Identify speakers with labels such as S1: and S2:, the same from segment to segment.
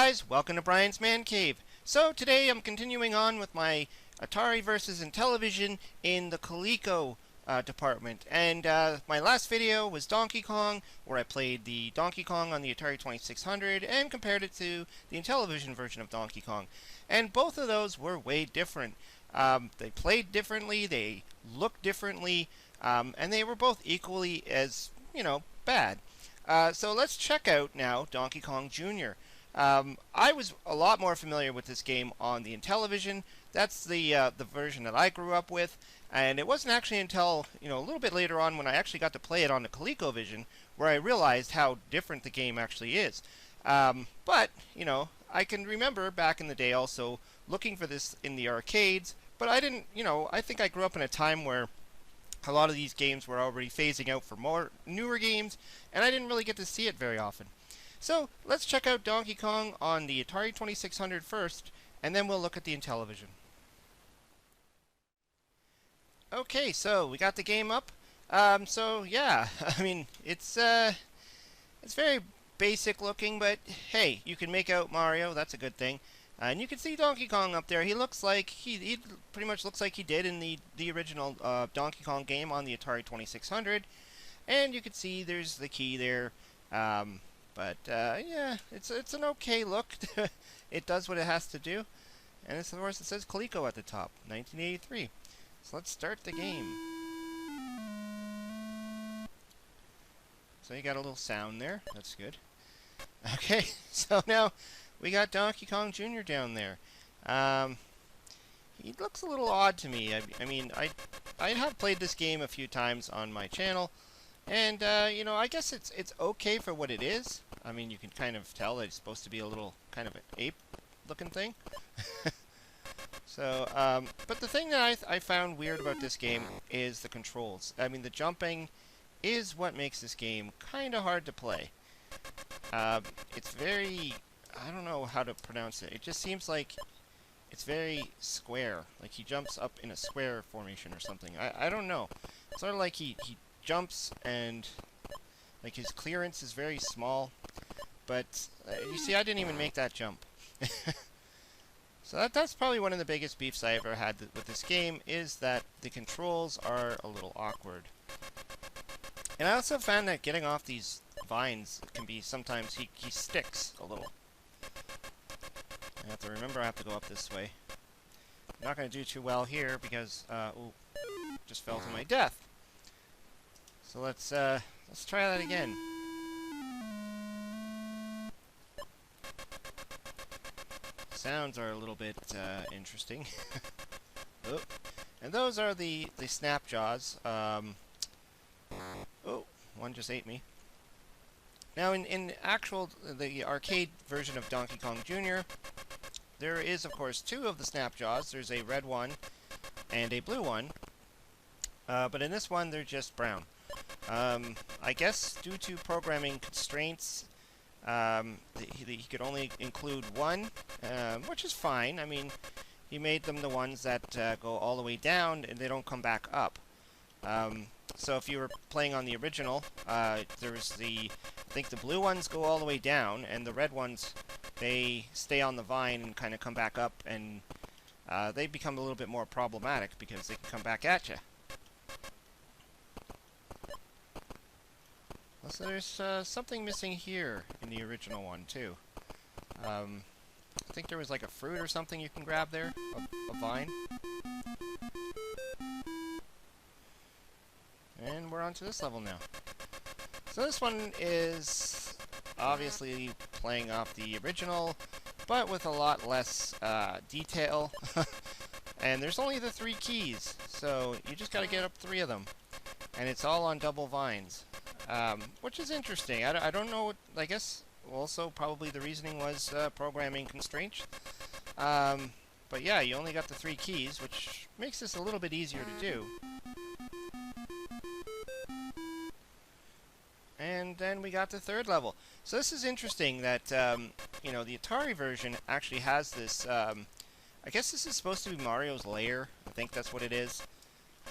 S1: guys, welcome to Brian's Man Cave. So today I'm continuing on with my Atari versus Intellivision in the Coleco department. And my last video was Donkey Kong, where I played the Donkey Kong on the Atari 2600 and compared it to the Intellivision version of Donkey Kong. And both of those were way different. They played differently, they looked differently, and they were both equally as, bad. So let's check out now Donkey Kong Jr. I was a lot more familiar with this game on the Intellivision. That's the version that I grew up with, and it wasn't actually until a little bit later on when I actually got to play it on the ColecoVision where I realized how different the game actually is. But I can remember back in the day also looking for this in the arcades, but I didn't. I think I grew up in a time where a lot of these games were already phasing out for more newer games, and I didn't really get to see it very often. So let's check out Donkey Kong on the Atari 2600 first, and then we'll look at the Intellivision. Okay, so we got the game up. So yeah, I mean it's very basic looking, but hey, you can make out Mario. That's a good thing. And you can see Donkey Kong up there. He looks like he pretty much looks like he did in the original Donkey Kong game on the Atari 2600. And you can see there's the key there. But yeah, it's an okay look. It does what it has to do. And of course it says Coleco at the top, 1983. So let's start the game. So you got a little sound there. That's good. Okay, so now we got Donkey Kong Jr. down there. He looks a little odd to me. I mean, I have played this game a few times on my channel. And, I guess it's okay for what it is. I mean, you can kind of tell that it's supposed to be a little kind of an ape-looking thing. So, but the thing that I found weird about this game is the controls. I mean, the jumping is what makes this game kind of hard to play. It's very, I don't know how to pronounce it. It just seems like it's very square. Like he jumps up in a square formation or something. I don't know. It's sort of like he jumps and like his clearance is very small, but you see I didn't even make that jump. So that's probably one of the biggest beefs I ever had with this game, is that the controls are a little awkward. And I also found that getting off these vines can be sometimes he sticks a little. I have to remember I have to go up this way. I'm not going to do too well here because ooh, just fell to my death. So let's try that again. Sounds are a little bit interesting. Oh, and those are the snap jaws. Oh, one just ate me. Now in the arcade version of Donkey Kong Jr., there is of course two of the snap jaws. There's a red one and a blue one. But in this one they're just brown. I guess due to programming constraints, he could only include one, which is fine. I mean, he made them the ones that go all the way down and they don't come back up. So if you were playing on the original, there's I think the blue ones go all the way down, and the red ones, they stay on the vine and kind of come back up, and they become a little bit more problematic because they can come back at you. So there's something missing here in the original one too. I think there was like a fruit or something you can grab there, a vine. And we're on to this level now. So this one is obviously playing off the original, but with a lot less detail. And there's only the 3 keys, so you just gotta get up 3 of them. And it's all on double vines. Which is interesting. I don't know. I guess also probably the reasoning was programming constraints. But yeah, you only got the 3 keys, which makes this a little bit easier to do. And then we got the 3rd level. So this is interesting that the Atari version actually has this. I guess this is supposed to be Mario's lair. I think that's what it is.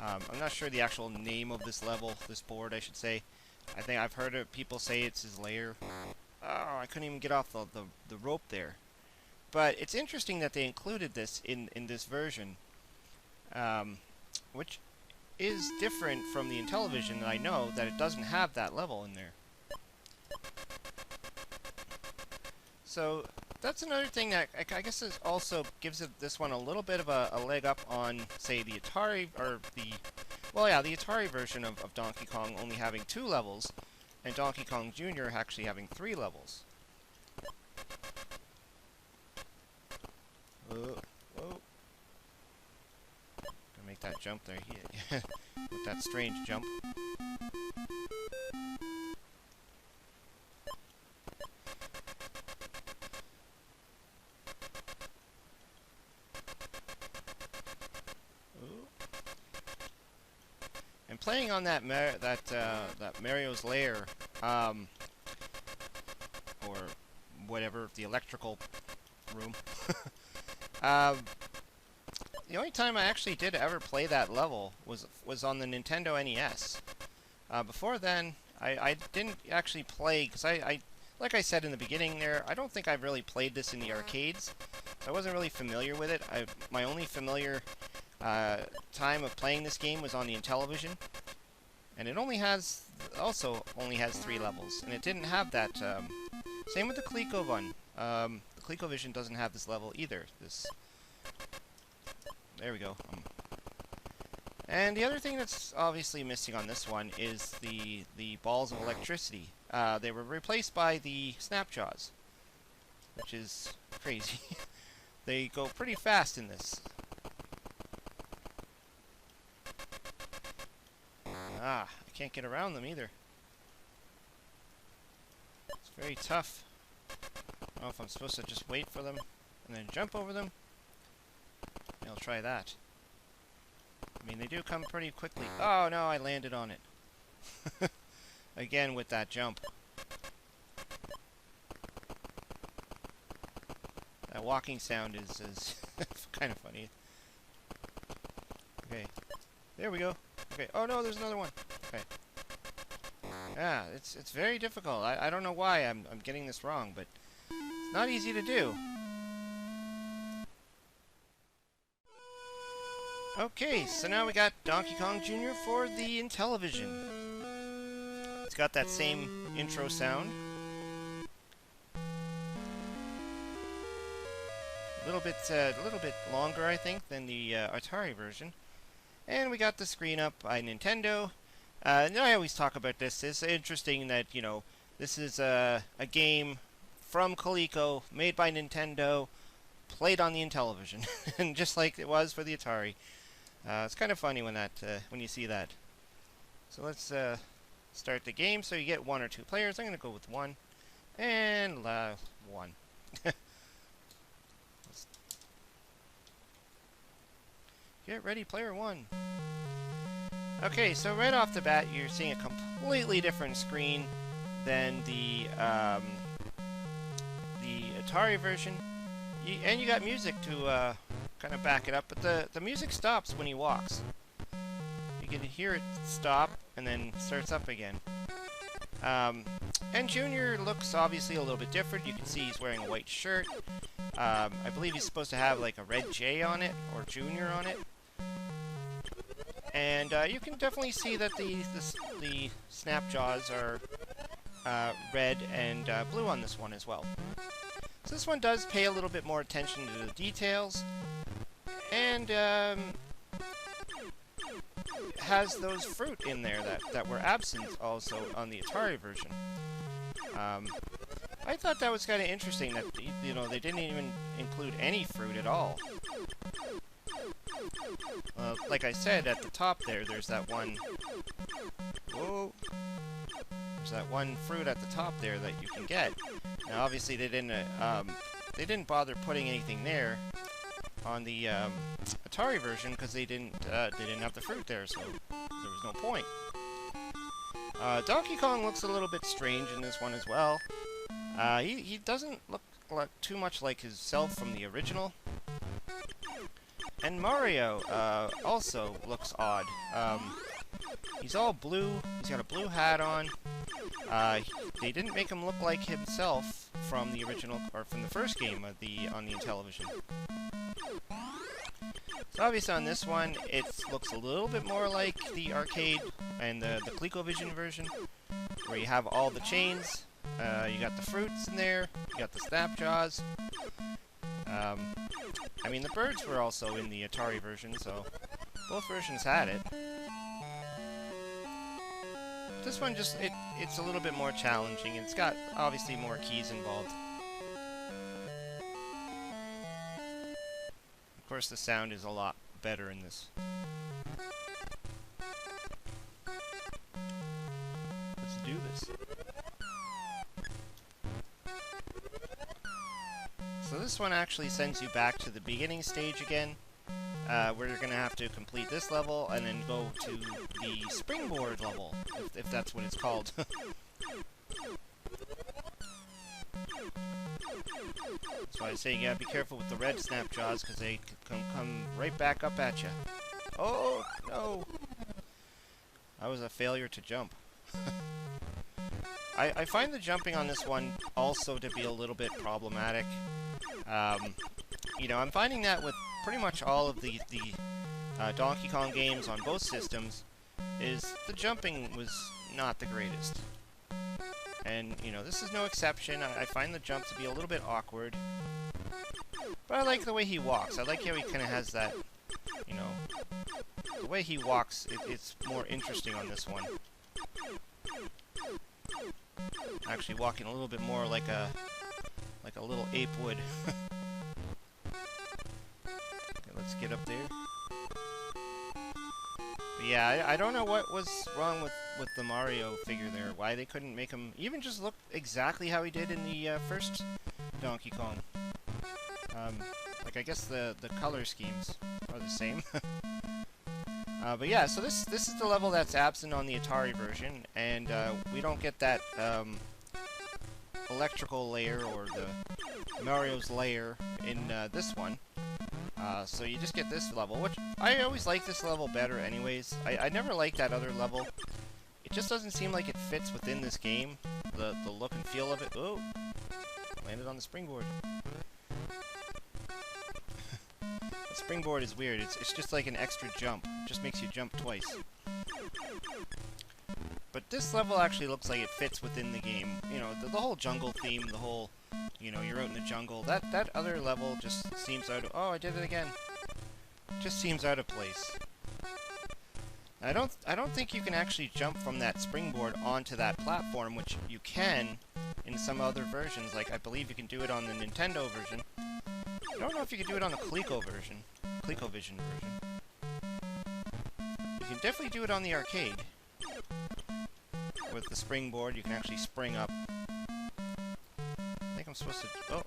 S1: I'm not sure the actual name of this level, this board, I should say. I think I've heard people say it's his lair. Oh, I couldn't even get off the rope there. But it's interesting that they included this in this version, which is different from the Intellivision, that I know that it doesn't have that level in there. So that's another thing that I guess is also gives this one a little bit of a leg up on, say, the Atari, or the Atari version of Donkey Kong only having 2 levels, and Donkey Kong Jr. actually having 3 levels. Whoa. Gonna make that jump there, with that strange jump. And playing on that Mario's Lair, or whatever, the electrical room. The only time I actually did ever play that level was on the Nintendo NES. Before then, I didn't actually play, because like I said in the beginning there, I don't think I've really played this in the arcades. So I wasn't really familiar with it. My only familiar time of playing this game was on the Intellivision, and it also only has 3 levels, and it didn't have that. Same with the Coleco one. The ColecoVision doesn't have this level either. There we go. And the other thing that's obviously missing on this one is the balls of electricity. They were replaced by the Snapjaws, which is crazy. They go pretty fast in this. I can't get around them either. It's very tough. I don't know if I'm supposed to just wait for them and then jump over them. I'll try that. I mean, they do come pretty quickly. Oh no, I landed on it. Again with that jump. That walking sound is kind of funny. Okay, there we go. Okay. Oh no, there's another one. Okay. Yeah, it's very difficult. I don't know why I'm getting this wrong, but it's not easy to do. Okay, so now we got Donkey Kong Jr. for the Intellivision. It's got that same intro sound. A little bit longer, I think, than the Atari version. And we got the screen up by Nintendo. And I always talk about this. It's interesting that, you know, this is a game from Coleco, made by Nintendo, played on the Intellivision, and just like it was for the Atari. It's kind of funny when you see that. So let's start the game. So you get 1 or 2 players. I'm going to go with 1, and 1. Get ready, player 1. Okay, so right off the bat, you're seeing a completely different screen than the Atari version. And you got music to kind of back it up, but the music stops when he walks. You can hear it stop and then starts up again. And Junior looks obviously a little bit different. You can see he's wearing a white shirt. I believe he's supposed to have like a red J on it, or Junior on it. And you can definitely see that the Snapjaws are red and blue on this one as well. So this one does pay a little bit more attention to the details, and has those fruit in there that were absent also on the Atari version. I thought that was kind of interesting that, you know, they didn't even include any fruit at all. Like I said, at the top there's that one... Whoa! There's that one fruit at the top there that you can get. Now, obviously, they didn't bother putting anything there on the Atari version because they didn't have the fruit there, so there was no point. Donkey Kong looks a little bit strange in this one as well. He doesn't look too much like himself from the original. And Mario also looks odd. He's all blue. He's got a blue hat on. They didn't make him look like himself from the original, or from the first game of on the Intellivision. So obviously on this one, it looks a little bit more like the arcade and the ColecoVision version, where you have all the chains, you got the fruits in there, you got the snap jaws. I mean, the birds were also in the Atari version, so both versions had it. This one just, it's a little bit more challenging. It's got, obviously, more keys involved. Of course, the sound is a lot better in this. Let's do this. So this one actually sends you back to the beginning stage again, where you're going to have to complete this level and then go to the springboard level, if that's what it's called. That's why I say you gotta be careful with the red snap jaws, because they can come right back up at you. Oh, no! That was a failure to jump. I find the jumping on this one also to be a little bit problematic. You know, I'm finding that with pretty much all of the Donkey Kong games on both systems, is the jumping was not the greatest. And, you know, this is no exception. I find the jump to be a little bit awkward. But I like the way he walks. I like how he kind of has that, you know, the way he walks, it's more interesting on this one. Actually walking a little bit more like a little ape would. Okay, let's get up there. But yeah, I don't know what was wrong with the Mario figure there. Why they couldn't make him even just look exactly how he did in the first Donkey Kong. Like, I guess the color schemes are the same. But yeah, so this is the level that's absent on the Atari version, and we don't get that electrical layer, or the Mario's layer, in this one. So you just get this level, which I always like this level better anyways. I never liked that other level. It just doesn't seem like it fits within this game, the look and feel of it. Oh, landed on the springboard. The springboard is weird. It's just like an extra jump. It just makes you jump twice. But this level actually looks like it fits within the game. You know, the whole jungle theme, the whole, you know, you're out in the jungle. That other level just seems out of... Oh, I did it again. Just seems out of place. I don't think you can actually jump from that springboard onto that platform, which you can in some other versions. Like, I believe you can do it on the Nintendo version. I don't know if you can do it on the ColecoVision version. You can definitely do it on the arcade. With the springboard, you can actually spring up. I think I'm supposed to... Oh.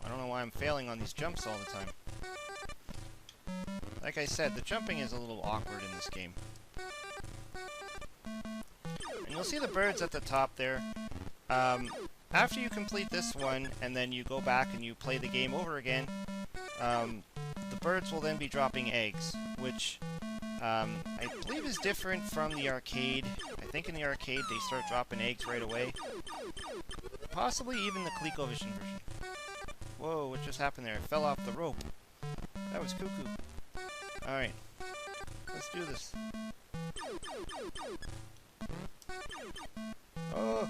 S1: I don't know why I'm failing on these jumps all the time. Like I said, the jumping is a little awkward in this game. And you'll see the birds at the top there. After you complete this one, and then you go back and you play the game over again, the birds will then be dropping eggs, which I believe is different from the arcade. I think in the arcade they start dropping eggs right away. Possibly even the ColecoVision version. Whoa, what just happened there? I fell off the rope. That was cuckoo. Alright, let's do this. Oh!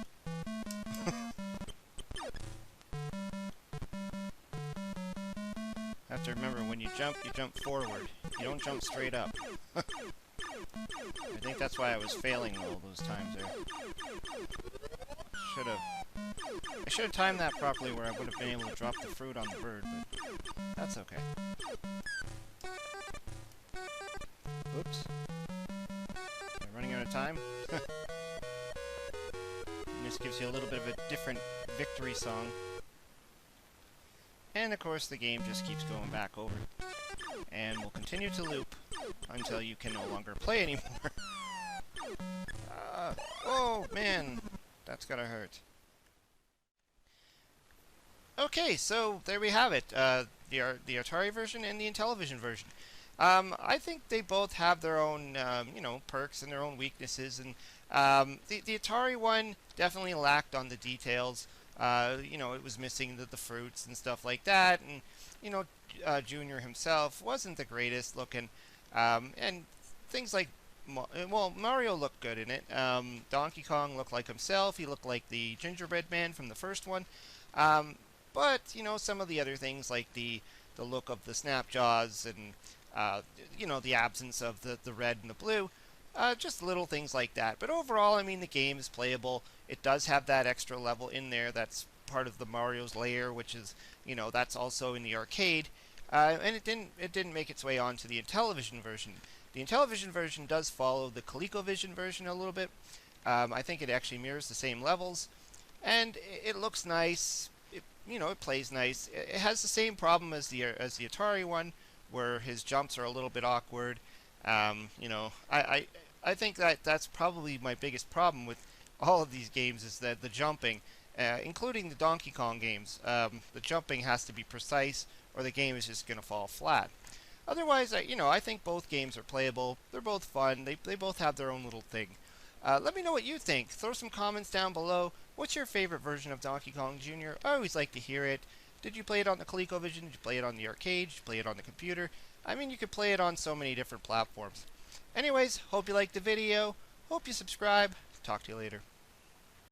S1: Have to remember, when you jump forward. You don't jump straight up. I think that's why I was failing all those times there. I should have timed that properly, where I would have been able to drop the fruit on the bird, but that's okay. Oops. Am I running out of time? This gives you a little bit of a different victory song. And of course the game just keeps going back over. And will continue to loop until you can no longer play anymore. Oh man, that's gotta hurt. Okay, so there we have it. The Atari version and the Intellivision version. I think they both have their own, you know, perks and their own weaknesses. And the Atari one definitely lacked on the details. You know, it was missing the fruits and stuff like that, and you know, Junior himself wasn't the greatest looking, and things like well, Mario looked good in it. Donkey Kong looked like himself. He looked like the gingerbread man from the first one. Um, but you know, some of the other things like the look of the snap jaws and you know, the absence of the red and the blue, just little things like that. But overall, I mean, the game is playable. It does have that extra level in there. That's part of the Mario's layer, which is, you know, that's also in the arcade. And it didn't make its way onto the Intellivision version. The Intellivision version does follow the ColecoVision version a little bit. I think it actually mirrors the same levels, and it looks nice. You know, it plays nice. It has the same problem as the Atari one, where his jumps are a little bit awkward. You know, I think that's probably my biggest problem with all of these games is that the jumping, including the Donkey Kong games, the jumping has to be precise, or the game is just going to fall flat. Otherwise, you know, I think both games are playable. They're both fun. They both have their own little thing. Let me know what you think. Throw some comments down below. What's your favorite version of Donkey Kong Jr.? I always like to hear it. Did you play it on the ColecoVision? Did you play it on the arcade? Did you play it on the computer? I mean, you could play it on so many different platforms. Anyways, hope you liked the video. Hope you subscribe. Talk to you later.